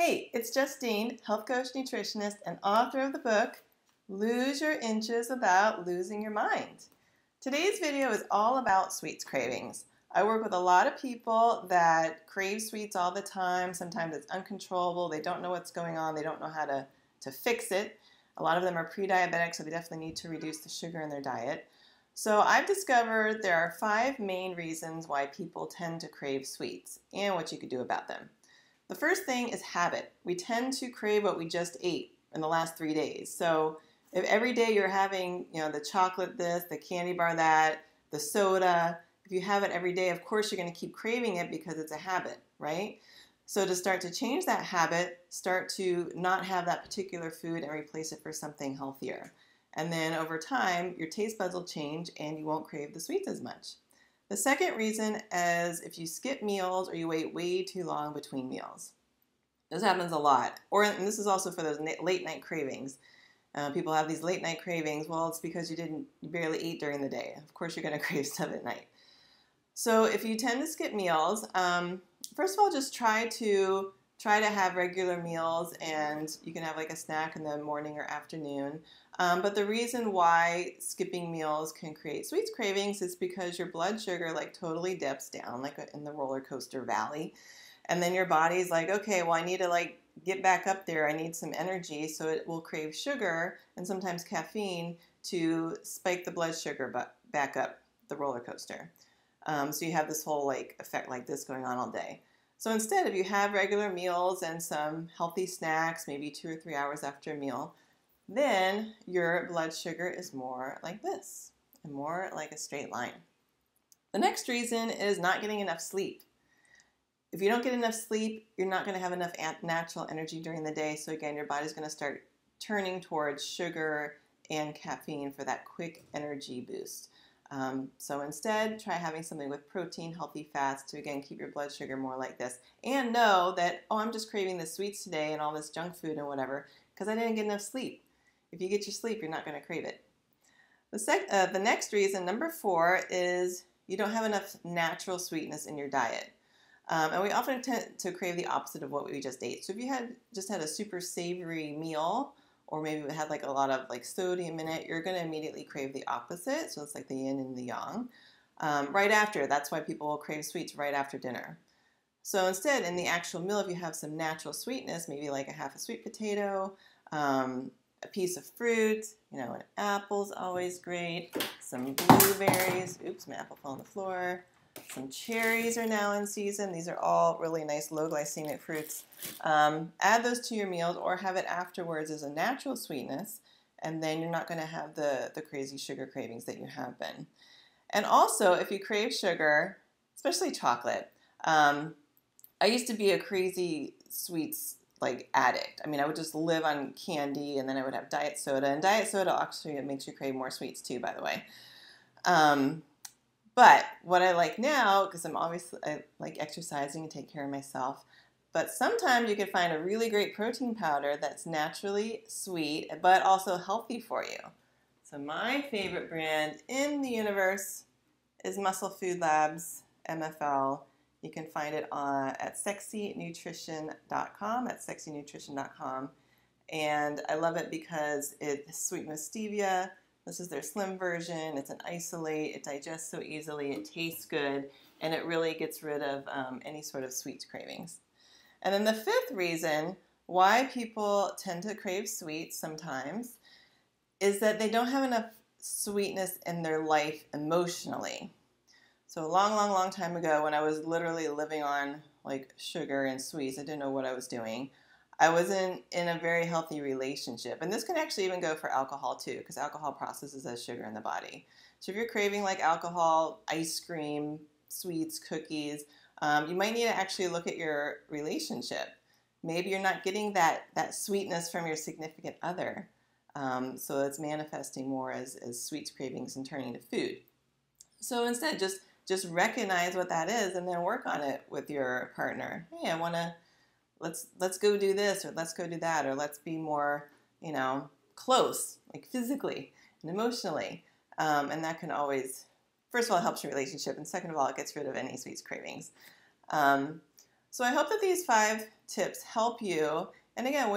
Hey, it's Justine, health coach, nutritionist, and author of the book, Lose Your Inches Without Losing Your Mind. Today's video is all about sweets cravings. I work with a lot of people that crave sweets all the time. Sometimes it's uncontrollable. They don't know what's going on. They don't know how to fix it. A lot of them are pre-diabetic, so they definitely need to reduce the sugar in their diet. So I've discovered there are 5 main reasons why people tend to crave sweets and what you could do about them. The first thing is habit. We tend to crave what we just ate in the last 3 days. So if every day you're having, the chocolate this, the candy bar that, the soda, if you have it every day, of course you're going to keep craving it because it's a habit, right? So to start to change that habit, start to not have that particular food and replace it for something healthier. And then over time, your taste buds will change and you won't crave the sweets as much. The second reason is if you skip meals or you wait way too long between meals. This happens a lot. And this is also for those late night cravings. People have these late night cravings. Well, it's because you barely ate during the day. Of course, you're going to crave stuff at night. So if you tend to skip meals, first of all, just try to have regular meals, and you can have like a snack in the morning or afternoon. But the reason why skipping meals can create sweets cravings is because your blood sugar totally dips down in the roller coaster valley. And then your body's like, okay, well, I need to get back up there. I need some energy. So it will crave sugar and sometimes caffeine to spike the blood sugar back up the roller coaster. So you have this whole effect like this going on all day. So instead, if you have regular meals and some healthy snacks, maybe 2 or 3 hours after a meal, then your blood sugar is more like this and more like a straight line. The next reason is not getting enough sleep. If you don't get enough sleep, you're not going to have enough natural energy during the day. So again, your body's going to start turning towards sugar and caffeine for that quick energy boost. So instead, try having something with protein, healthy fats to, again, keep your blood sugar more like this. And know that, oh, I'm just craving the sweets today and all this junk food and whatever because I didn't get enough sleep. If you get your sleep, you're not going to crave it. The next reason, number 4, is you don't have enough natural sweetness in your diet. And we often tend to crave the opposite of what we just ate. So if you just had a super savory meal, or maybe it had a lot of sodium in it, you're going to immediately crave the opposite. So it's like the yin and the yang. Right after, that's why people will crave sweets right after dinner. So instead, in the actual meal, if you have some natural sweetness, maybe like a half a sweet potato, a piece of fruit, an apple's always great, some blueberries, oops, my apple fell on the floor, some cherries are now in season. These are all really nice low glycemic fruits. Add those to your meals or have it afterwards as a natural sweetness, and then you're not going to have the crazy sugar cravings that you have been. And also, if you crave sugar, especially chocolate, I used to be a crazy sweets addict. I mean, I would just live on candy, and then I would have diet soda. And diet soda actually it makes you crave more sweets too, by the way. But what I like now, because I like exercising and take care of myself, but sometimes you can find a really great protein powder that's naturally sweet, but also healthy for you. So my favorite brand in the universe is Muscle Food Labs, MFL. You can find it at sexynutrition.com, at sexynutrition.com. And I love it because it's sweetened with stevia. This is their slim version. It's an isolate. It digests so easily. It tastes good. And it really gets rid of any sort of sweets cravings. And then the 5th reason why people tend to crave sweets sometimes is that they don't have enough sweetness in their life emotionally. So a long, long, long time ago, when I was literally living on sugar and sweets, I didn't know what I was doing. I wasn't in a very healthy relationship. And this can actually even go for alcohol too, because alcohol processes as sugar in the body. So if you're craving alcohol, ice cream, sweets, cookies, you might need to actually look at your relationship. Maybe you're not getting that sweetness from your significant other. So it's manifesting more as sweets cravings and turning to food. So instead, just recognize what that is and then work on it with your partner. Hey, let's go do this, or let's go do that, or let's be more, close, physically and emotionally. And that can always, first of all, helps your relationship, and second of all, it gets rid of any sweets cravings. So I hope that these 5 tips help you. And again,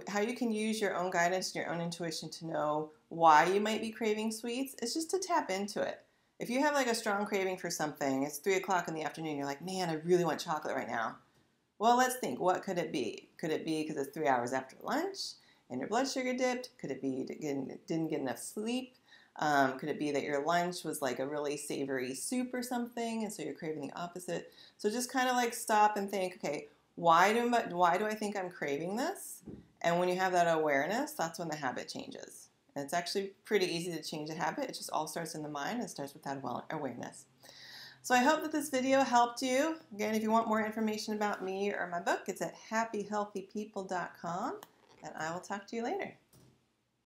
how you can use your own guidance and your own intuition to know why you might be craving sweets is just to tap into it. If you have like a strong craving for something, it's 3 o'clock in the afternoon, you're like, man, I really want chocolate right now. Well, let's think, what could it be? Could it be because it's 3 hours after lunch and your blood sugar dipped? Could it be you didn't get enough sleep? Could it be that your lunch was like a really savory soup or something, and so you're craving the opposite? So just kind of like stop and think, okay, why do I think I'm craving this? And when you have that awareness, that's when the habit changes. And it's actually pretty easy to change a habit. It just all starts in the mind and starts with that awareness. So I hope that this video helped you. Again, if you want more information about me or my book, it's at happyhealthypeople.com, and I will talk to you later.